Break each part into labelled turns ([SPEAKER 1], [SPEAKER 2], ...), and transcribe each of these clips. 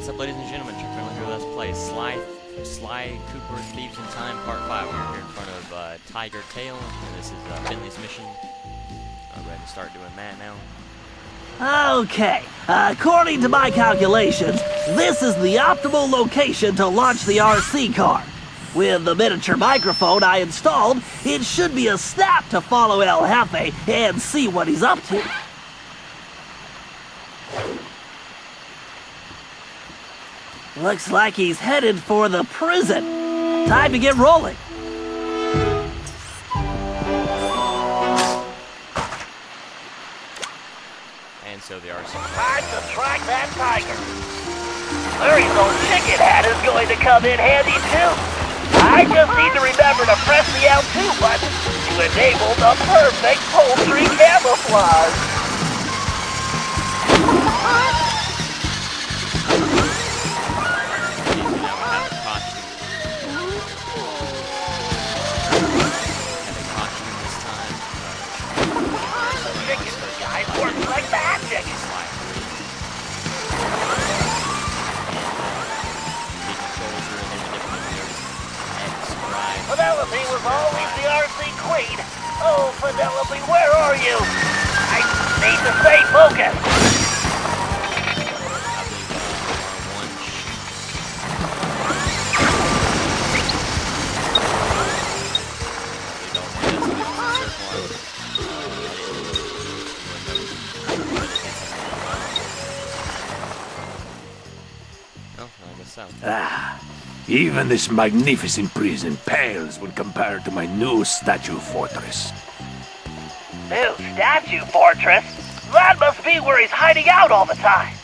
[SPEAKER 1] What's up, ladies and gentlemen? ChuckfinleLP here. Let's play Sly Cooper Thieves in Time Part 5. We're here in front of Tiger Tail, and this is Finley's mission. I'm ready to start doing that now.
[SPEAKER 2] Okay, according to my calculations, this is the optimal location to launch the RC car. With the miniature microphone I installed, it should be a snap to follow El Jefe and see what he's up to. Looks like he's headed for the prison. Time to get rolling.
[SPEAKER 1] And so the RC.
[SPEAKER 2] Time to track that tiger. Larry's old chicken hat is going to come in handy too. I just need to remember to press the L2 button to enable the perfect poultry camouflage. Penelope was always the RC queen. Oh, Penelope, where are you? I need to stay focused.
[SPEAKER 3] Even this magnificent prison pales when compared to my new statue fortress.
[SPEAKER 2] New statue fortress? That must be where he's hiding out all the time.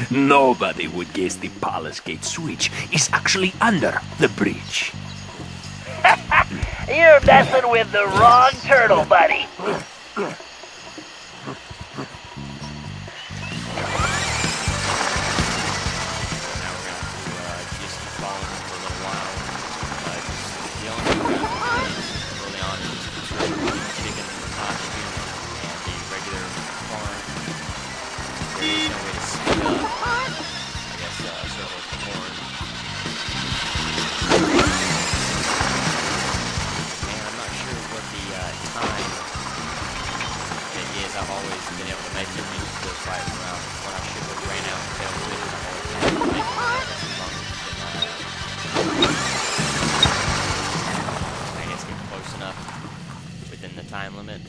[SPEAKER 3] Nobody would guess the Palace Gate switch is actually under the bridge.
[SPEAKER 2] You're messing with the wrong turtle, buddy.
[SPEAKER 1] Time limit.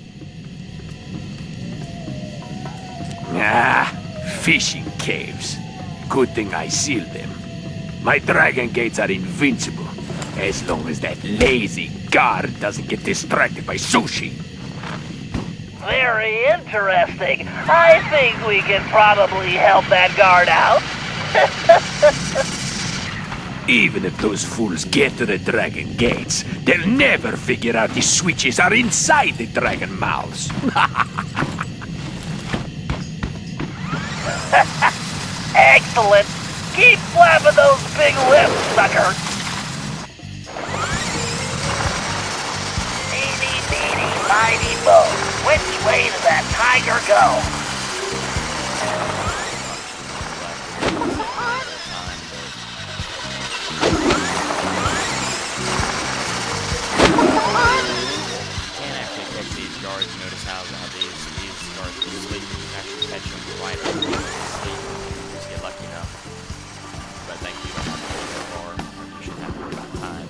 [SPEAKER 3] Fishing caves. Good thing I sealed them. My dragon gates are invincible, as long as that lazy guard doesn't get distracted by sushi.
[SPEAKER 2] Very interesting. I think we can probably help that guard out.
[SPEAKER 3] Even if those fools get to the dragon gates, they'll never figure out the switches are inside the dragon mouths.
[SPEAKER 2] Excellent. Keep flapping those big lips, sucker. Eeny, meeny, miny, mo. Which way does that tiger go?
[SPEAKER 1] Notice how these guards can sleep. You can actually catch them right over the sleep. Just get lucky enough. But thank you. You don't have to go so far. You shouldn't have to worry about time.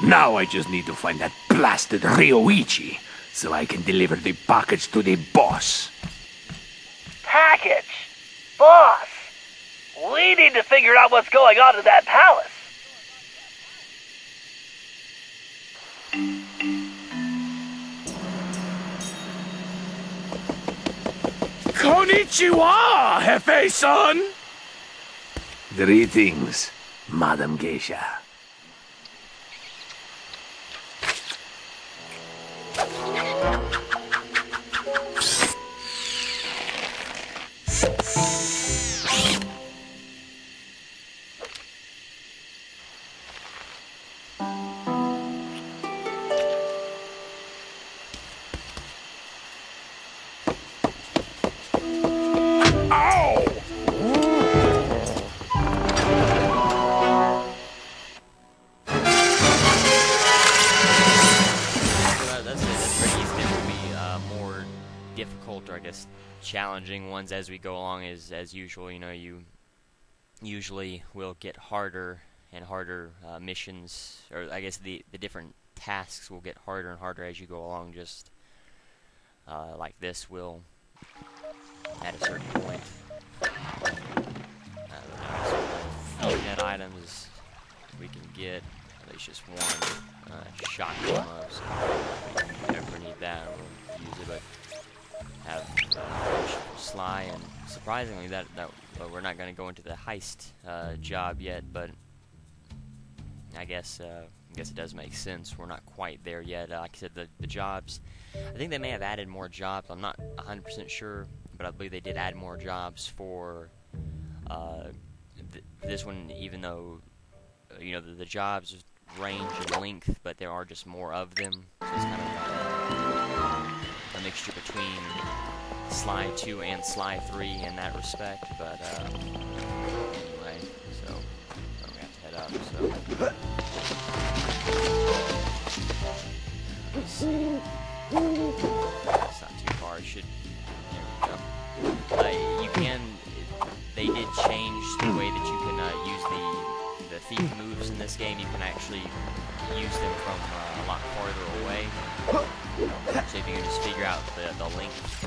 [SPEAKER 3] Now I just need to find that blasted Ryoichi, so I can deliver the package to the boss.
[SPEAKER 2] Package? Boss! We need to figure out what's going on in that palace.
[SPEAKER 3] Konnichiwa, Jefe-san! Greetings, Madam Geisha.
[SPEAKER 1] challenging ones as we go along. As usual, you know, you usually will get harder and harder missions, or I guess the different tasks will get harder and harder as you go along, just like this will at a certain point. Looking at items, we can get at least just one shot ammo, so if we ever need that, we'll use it. But have Sly, and surprisingly, that well, we're not going to go into the heist job yet, but I guess it does make sense. We're not quite there yet. Like I said, the jobs, I think they may have added more jobs. I'm not 100% sure, but I believe they did add more jobs for this one, even though you know the jobs range in length, but there are just more of them. So it's kind of a mixture between Sly 2 and Sly 3 in that respect. But anyway, so we have to head up. So let's see. It's not too far. It should. There we go. You can. They did change the way that you can use the thief moves in this game. You can actually use them from a lot farther away. So if you can just figure out the length,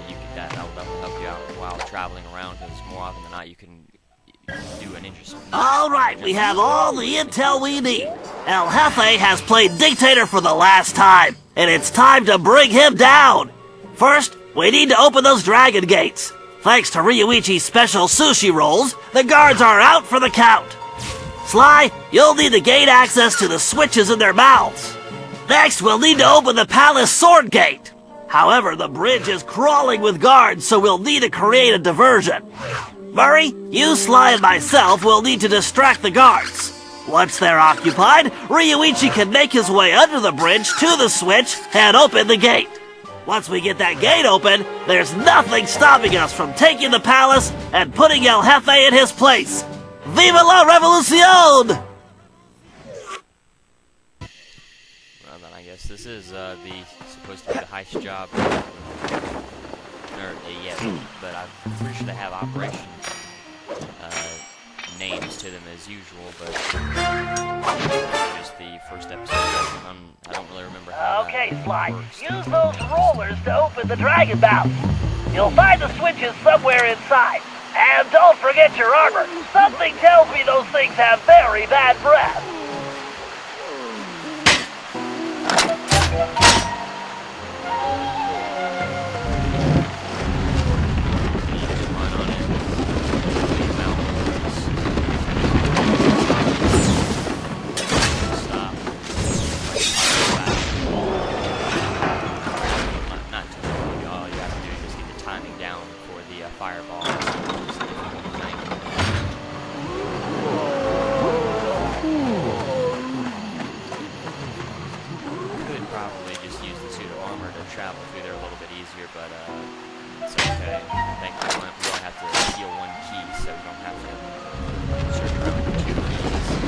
[SPEAKER 1] you can that will help you out while traveling around. Because more often than not, you can do an interesting.
[SPEAKER 2] All right, we have all the intel we need. El Jefe has played dictator for the last time, and it's time to bring him down. First, we need to open those dragon gates. Thanks to Ryuichi's special sushi rolls, the guards are out for the count. Sly, you'll need to gain access to the switches in their mouths. Next, we'll need to open the palace sword gate. However, the bridge is crawling with guards, so we'll need to create a diversion. Murray, you, Sly, and myself will need to distract the guards. Once they're occupied, Ryuichi can make his way under the bridge to the switch and open the gate. Once we get that gate open, there's nothing stopping us from taking the palace and putting El Jefe in his place. Viva la revolucion!
[SPEAKER 1] Well, then I guess this is supposed to be the heist job. Yes, but I'm pretty sure they have operation names to them as usual, but just the first episode. I don't really remember how.
[SPEAKER 2] Okay,
[SPEAKER 1] that
[SPEAKER 2] Sly,
[SPEAKER 1] works.
[SPEAKER 2] use those rollers to open the dragon mouth. You'll find the switches somewhere inside. And don't forget your armor. Something tells me those things have very bad breath.
[SPEAKER 1] Fireball. Could probably just use the suit of armor to travel through there a little bit easier, but it's okay. I think we only have to steal one key, so we don't have to search around for two keys.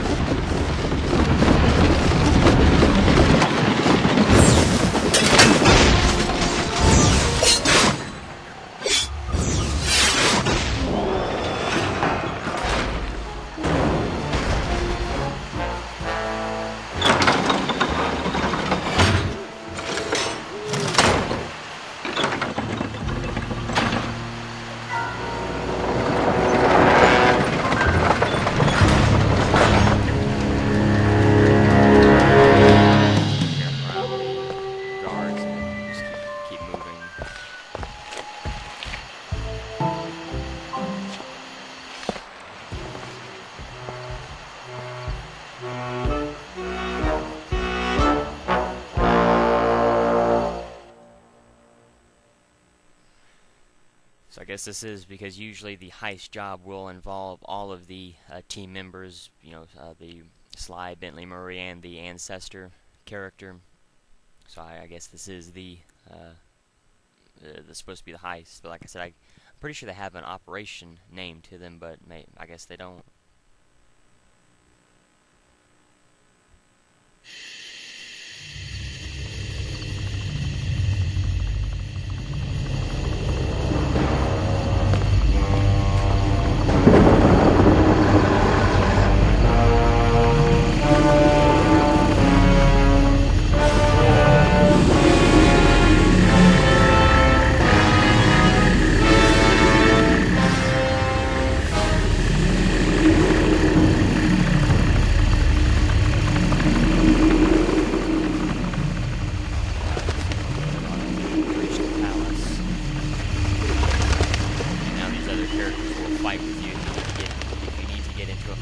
[SPEAKER 1] So I guess this is because usually the heist job will involve all of the team members, you know, the Sly, Bentley, Murray, and the Ancestor character. So I guess this is the supposed to be the heist. But like I said, I'm pretty sure they have an operation name to them, but I guess they don't.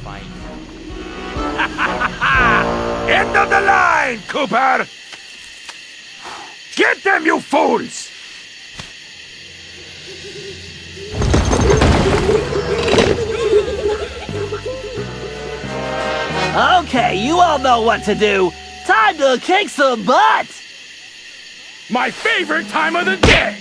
[SPEAKER 1] fight.
[SPEAKER 3] End of the line, Cooper! Get them, you fools!
[SPEAKER 2] Okay, you all know what to do. Time to kick some butt!
[SPEAKER 3] My favorite time of the day!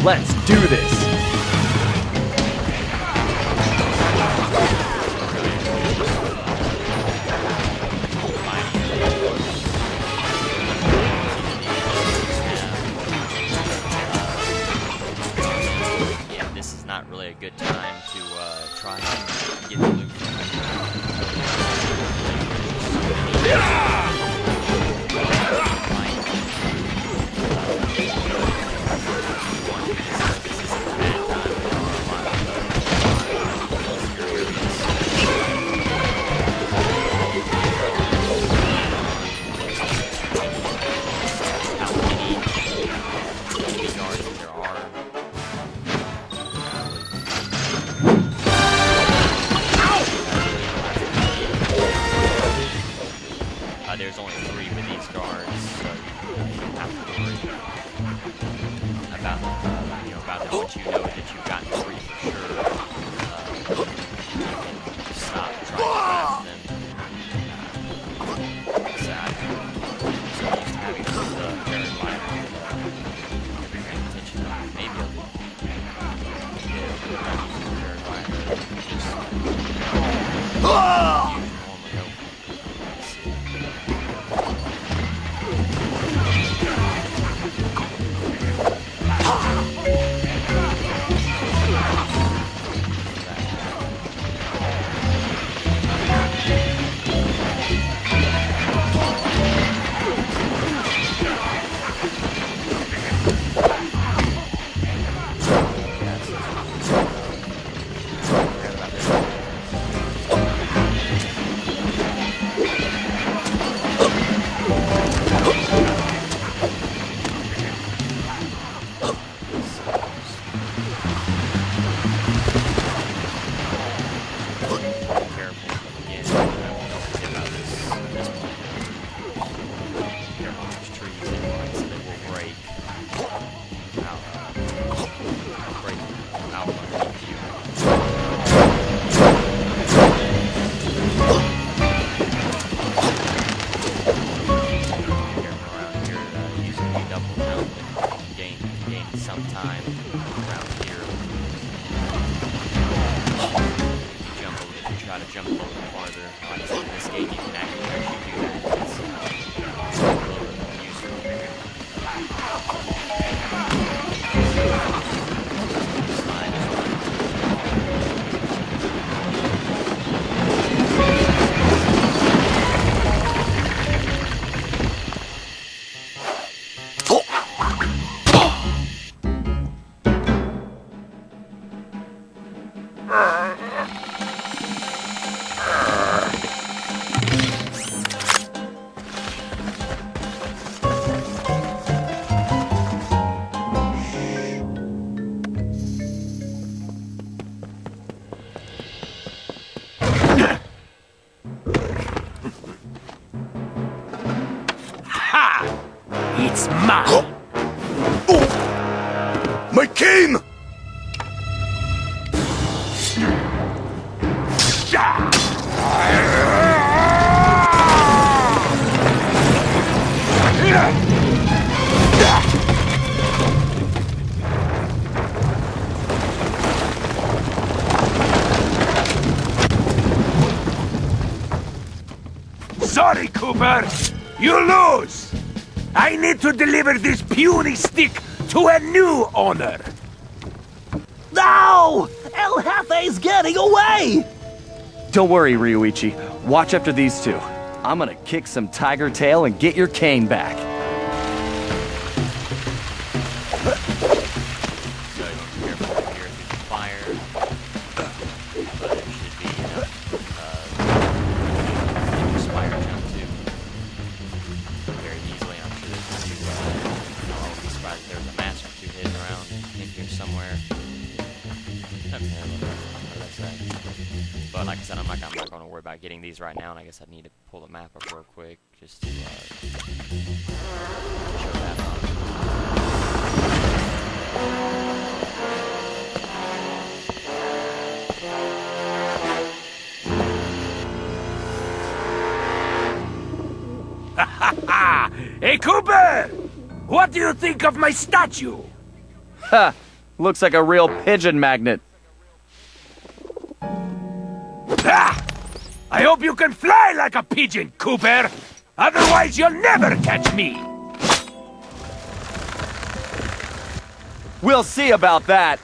[SPEAKER 4] Let's do this!
[SPEAKER 1] Yeah, this is not really a good time to try and get the loot from there's only 3 with these guards, so you don't have to worry about, about that. Once you know that you've gotten 3 for sure, you can stop trying to grab them. So I'm so used to having the paraglider, paying attention to maybe a little paraglider, just sometime around here. If you try to jump a little bit farther, like I said, in this game you can actually do that. It's a little bit useful.
[SPEAKER 3] It's mine!
[SPEAKER 5] My cane!
[SPEAKER 3] Sorry, Cooper. You lose. I need to deliver this puny stick to a new owner.
[SPEAKER 2] No! El Jefe's getting away!
[SPEAKER 4] Don't worry, Ryuichi. Watch after these two. I'm gonna kick some tiger tail and get your cane back.
[SPEAKER 1] So careful here if you fire, but it should be fire jump too very easily. I'm sure there's I won't be surprised if there's a master somewhere. But like I said, I'm not going to worry about getting these right now, and I guess I need to pull the map up real quick just to show that off.
[SPEAKER 3] Hey, Cooper! What do you think of my statue?
[SPEAKER 4] Ha! Looks like a real pigeon magnet.
[SPEAKER 3] Ah! I hope you can fly like a pigeon, Cooper! Otherwise, you'll never catch me!
[SPEAKER 4] We'll see about that.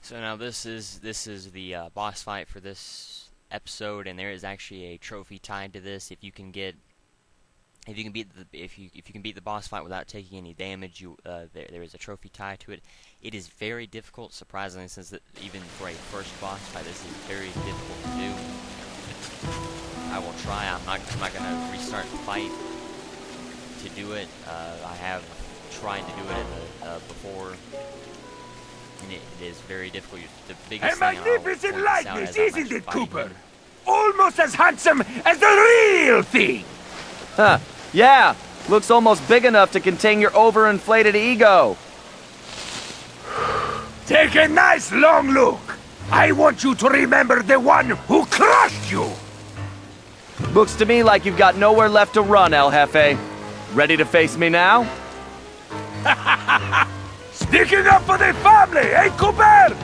[SPEAKER 1] So now this is the boss fight for this episode, and there is actually a trophy tied to this. If you can beat the boss fight without taking any damage, there is a trophy tied to it. It is very difficult, surprisingly, since even for a first boss fight, this is very difficult to do. I will try. I'm not gonna restart the fight to do it. I have tried to do it before. And it is very difficult. The biggest
[SPEAKER 3] A
[SPEAKER 1] thing
[SPEAKER 3] magnificent
[SPEAKER 1] I'll point this out
[SPEAKER 3] likeness,
[SPEAKER 1] as I'm
[SPEAKER 3] isn't
[SPEAKER 1] actually
[SPEAKER 3] it,
[SPEAKER 1] fighting
[SPEAKER 3] Cooper?
[SPEAKER 1] him.
[SPEAKER 3] Almost as handsome as the real thing!
[SPEAKER 4] Huh. Yeah. Looks almost big enough to contain your overinflated ego.
[SPEAKER 3] Take a nice long look! I want you to remember the one who crushed you!
[SPEAKER 4] Looks to me like you've got nowhere left to run, El Jefe. Ready to face me now?
[SPEAKER 3] Sticking up for the family, eh, Cooper?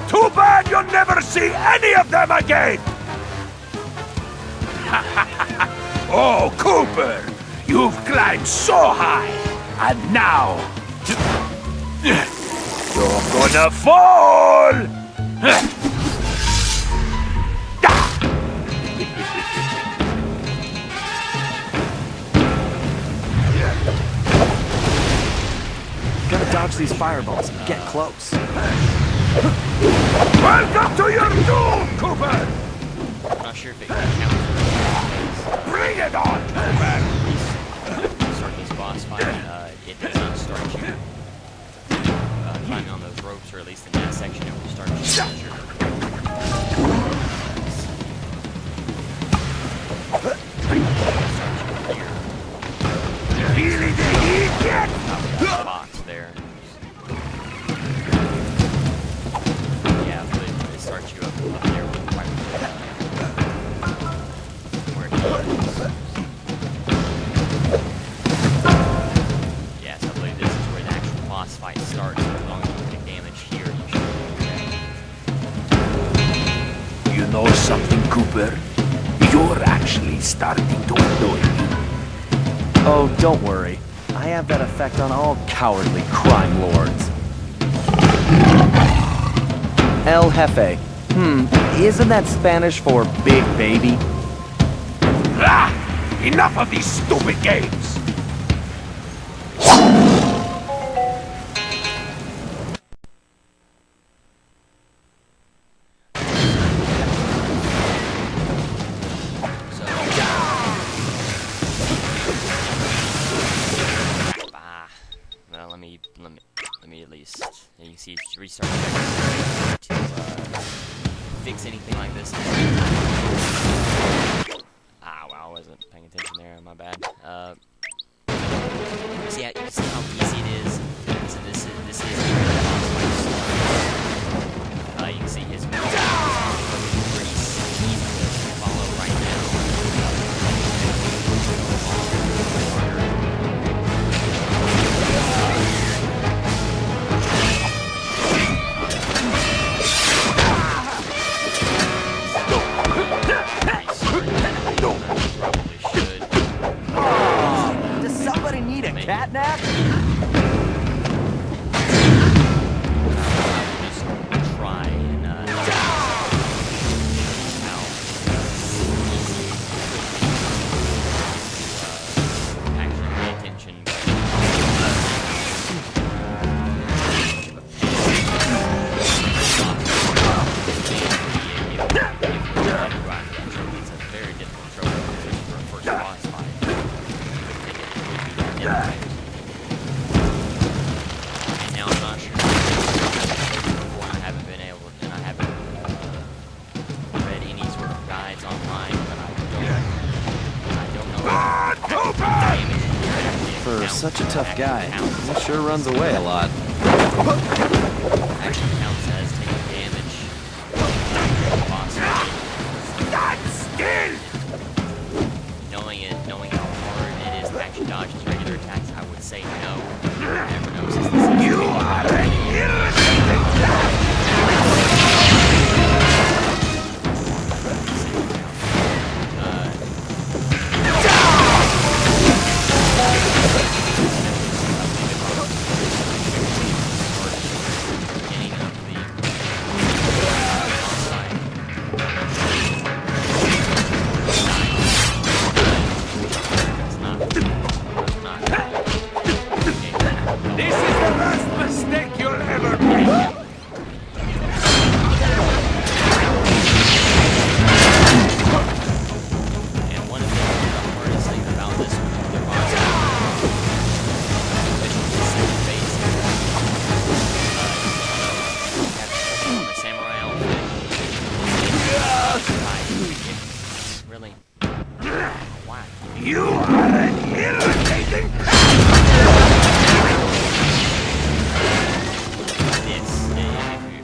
[SPEAKER 3] Too bad you'll never see any of them again! Oh, Cooper! You've climbed so high, and now... you're gonna fall!
[SPEAKER 4] Gotta dodge these fireballs and get close.
[SPEAKER 3] Welcome to your doom, Cooper!
[SPEAKER 1] I'm not sure if it counts.
[SPEAKER 3] Bring it on, Cooper!
[SPEAKER 1] Start this boss fight. It does not start you climbing on those ropes, or at least in that section, it will start you.
[SPEAKER 3] Feeling the heat yet?
[SPEAKER 1] Box there. Yeah, but it starts you up there with where it is. Yes, I believe this is where the actual boss fight starts. As long as you take damage here, you should be okay.
[SPEAKER 3] You know something, Cooper? You're actually starting to annoy me.
[SPEAKER 4] Oh, don't worry. I have that effect on all cowardly crime lords. El Jefe. Isn't that Spanish for big baby?
[SPEAKER 3] Ah! Enough of these stupid games!
[SPEAKER 1] Let me at least, you can see restart to fix anything like this. Ah, well, I wasn't paying attention there, my bad. You see how
[SPEAKER 4] For such a tough guy, he sure runs away a lot.
[SPEAKER 1] Action counts as taking damage. Boss fight.
[SPEAKER 3] Stand still!
[SPEAKER 1] Knowing how hard it is to actually dodge his regular attacks, I would say no. Never knows since this is
[SPEAKER 3] You are an irritating This is the last mistake you'll ever make.
[SPEAKER 1] And one of the hardest things about this particular boss especially the second phase on the samurai outfit. Really? Why?
[SPEAKER 3] You are an irritating
[SPEAKER 1] This, if you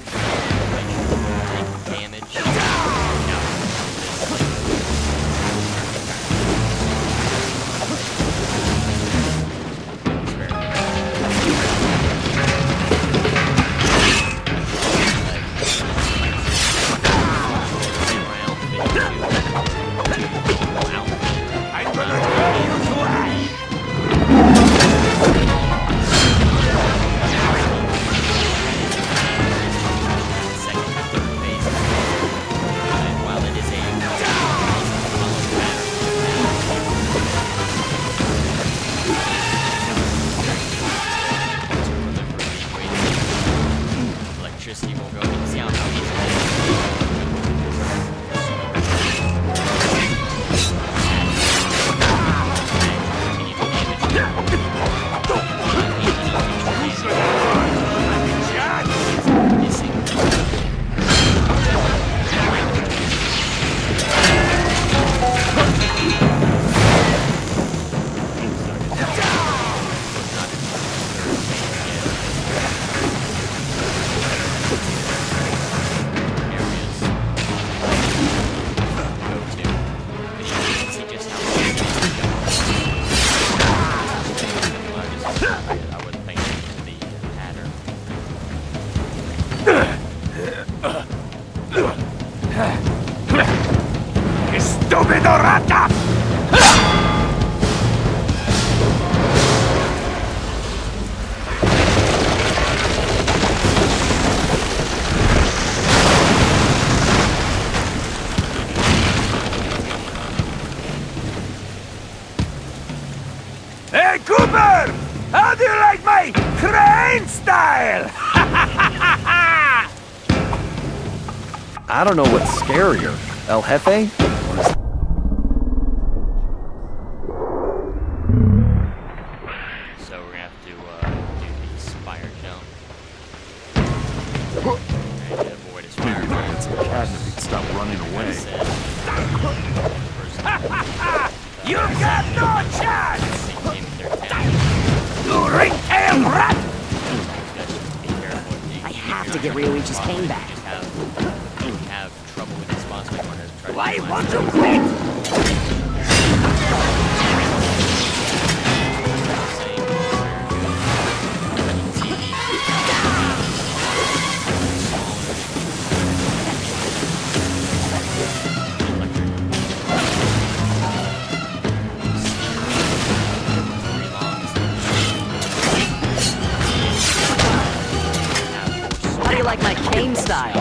[SPEAKER 1] take damage,
[SPEAKER 3] I'm gonna tell you to act.
[SPEAKER 1] second and third phase. While it is a electricity will go. You can see how easy it I would think to the pattern.
[SPEAKER 3] Estúpido rata! Hey, Cooper! How do you like my crane style?
[SPEAKER 4] I don't know what's scarier, El Jefe or his
[SPEAKER 1] So we're gonna have to do the spire jump. And avoid his fire jump.
[SPEAKER 5] Stop running away.
[SPEAKER 3] You got no chance! You ring-tailed rat!
[SPEAKER 1] I
[SPEAKER 6] have to get Ryoichi's cane back.
[SPEAKER 1] If you have trouble with this boss, we want to try to
[SPEAKER 3] Why
[SPEAKER 1] do
[SPEAKER 3] won't
[SPEAKER 1] myself.
[SPEAKER 3] you quit?
[SPEAKER 6] How do you like my cane style?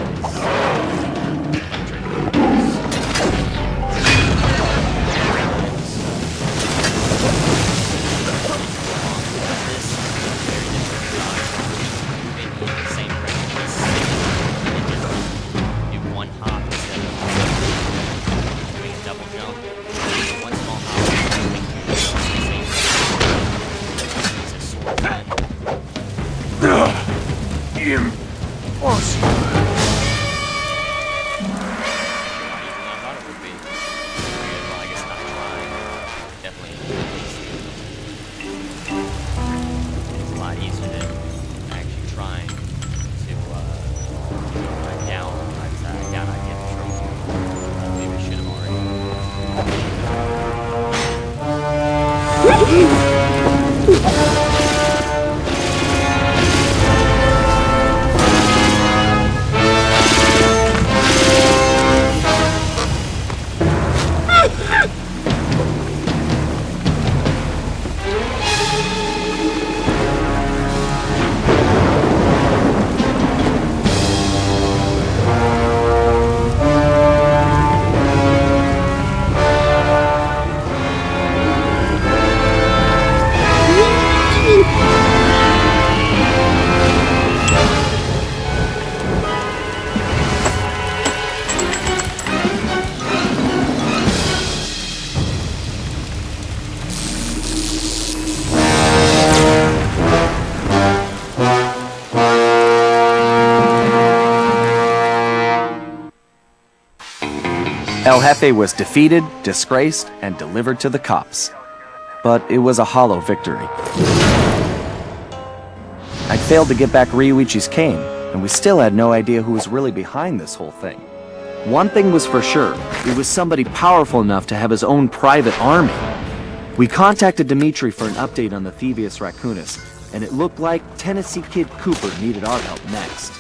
[SPEAKER 4] El Jefe was defeated, disgraced, and delivered to the cops. But it was a hollow victory. I failed to get back Ryuichi's cane, and we still had no idea who was really behind this whole thing. One thing was for sure, it was somebody powerful enough to have his own private army. We contacted Dimitri for an update on the Thieves Raccoonus, and it looked like Tennessee Kid Cooper needed our help next.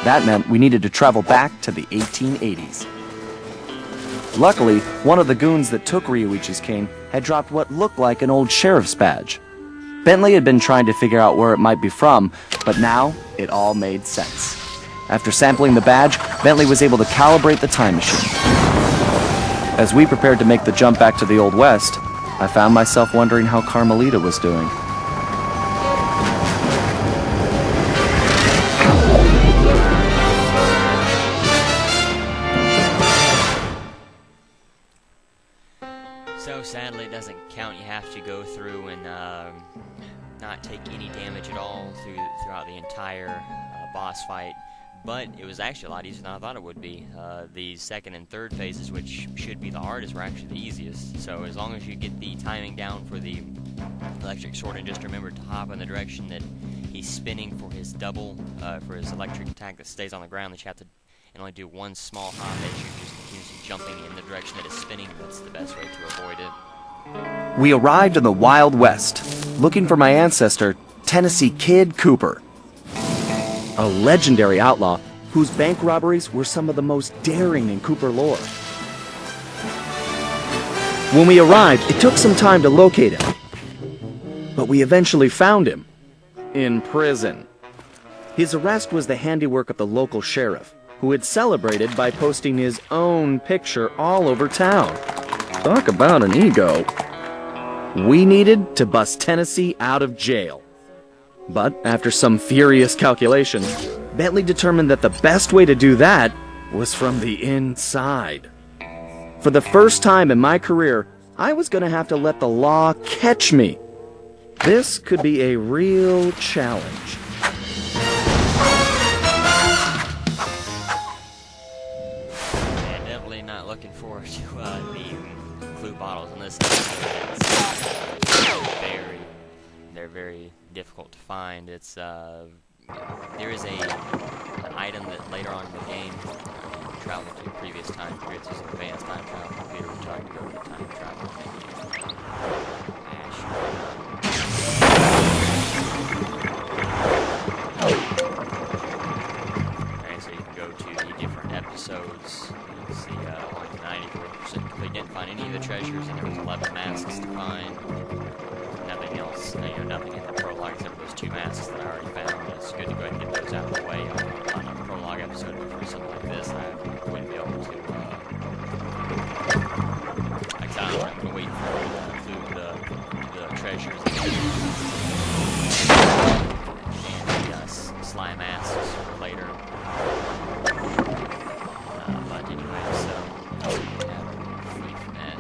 [SPEAKER 4] That meant we needed to travel back to the 1880s. Luckily, one of the goons that took Ryuichi's cane had dropped what looked like an old sheriff's badge. Bentley had been trying to figure out where it might be from, but now it all made sense. After sampling the badge, Bentley was able to calibrate the time machine. As we prepared to make the jump back to the Old West, I found myself wondering how Carmelita was doing.
[SPEAKER 1] So sadly it doesn't count. You have to go through and not take any damage at all throughout the entire boss fight. But it was actually a lot easier than I thought it would be. The second and third phases, which should be the hardest, were actually the easiest. So as long as you get the timing down for the electric sword, and just remember to hop in the direction that he's spinning for his double, for his electric attack that stays on the ground, that you have to only do one small hop as you just continuously jumping in the direction that it's spinning. That's the best way to avoid it.
[SPEAKER 4] We arrived in the Wild West, looking for my ancestor, Tennessee Kid Cooper. A legendary outlaw whose bank robberies were some of the most daring in Cooper lore. When we arrived, it took some time to locate him. But we eventually found him. In prison. His arrest was the handiwork of the local sheriff, who had celebrated by posting his own picture all over town. Talk about an ego. We needed to bust Tennessee out of jail. But after some furious calculation, Bentley determined that the best way to do that was from the inside. For the first time in my career, I was going to have to let the law catch me. This could be a real challenge.
[SPEAKER 1] Yeah, definitely not looking forward to the clue bottles on this. They're very difficult to find. It's there is an item that later on in the game travel to previous time periods. There's an advanced time travel computer which I can go to the time travel menu. Okay, so you can go to the different episodes. You can see like 94% complete. Didn't find any of the treasures, and there was 11 masks to find. Nothing else, nothing in the prologue except for those 2 masks that I already found. It's good to go ahead and get those out of the way on a prologue episode. But for something like this, I wouldn't be able to. I'm going to wait for it to include the treasures and the slime masks for later. But anyway, so free from that.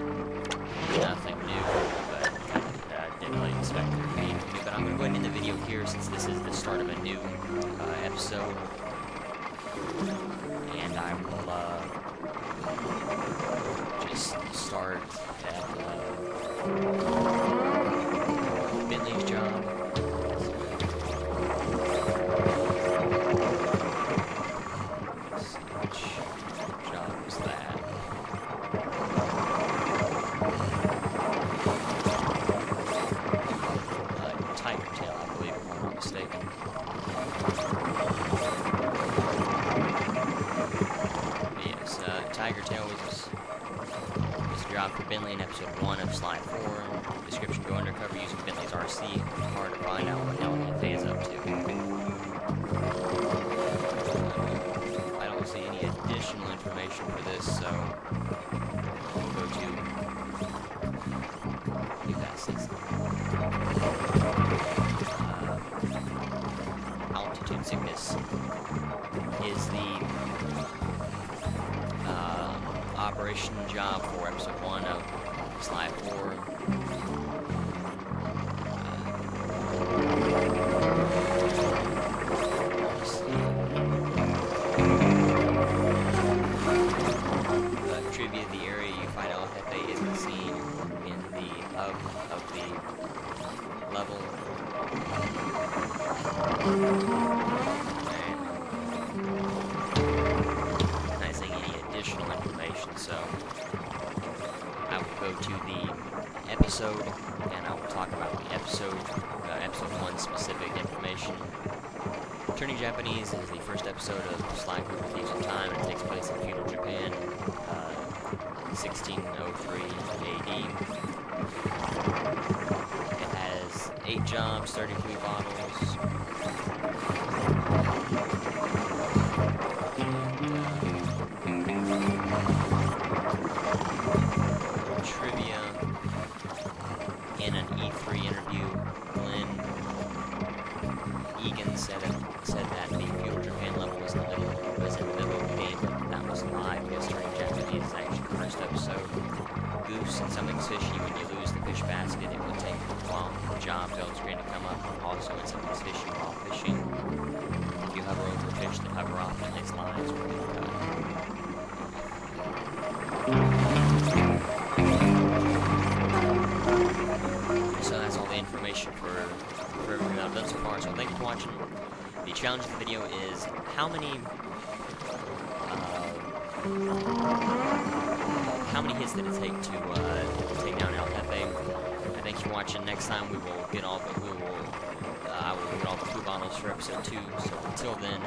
[SPEAKER 1] Nothing new, but I didn't really expect there to be anything new. But I'm going to go ahead and end the video here since this is the start of a new episode. And I will just start at Bentley's job. Let's see which job was that. Thieves. This job for Bentley in episode 1 of Sly 4. Description: go undercover using Bentley's RC car to find out what LFA is up to. I don't see any additional information for this, so we'll go to altitude sickness is the operation job for episode 1 of Sly 4. Trivia: the area you find LFA isn't seen in the hub of the level. Not saying any additional information, so I will go to the episode and I will talk about the episode 1 specific information. Turning Japanese is the first episode of Sly Cooper Thieves in Time. It takes place in feudal Japan, 1603 AD. It has 8 jobs, 33 bottles. Trivia: in an E3 interview, Glenn Egan said that the feudal Japan level was in the middle of the game, but that was a lie because Turning Japanese is actually the first episode. Goose: and something's fishy. When you lose the fish basket, it will take a while for the job build screen to come up. Also, when something's fishy while fishing, if you hover over a fish, the hover off and its lines will get cut. So that's all the information for everything that I've done so far. So thank you for watching. The challenge of the video is how many hits did it take to take down LFA? And thank you for watching. Next time I will get all the blue bottles for episode 2. So until then.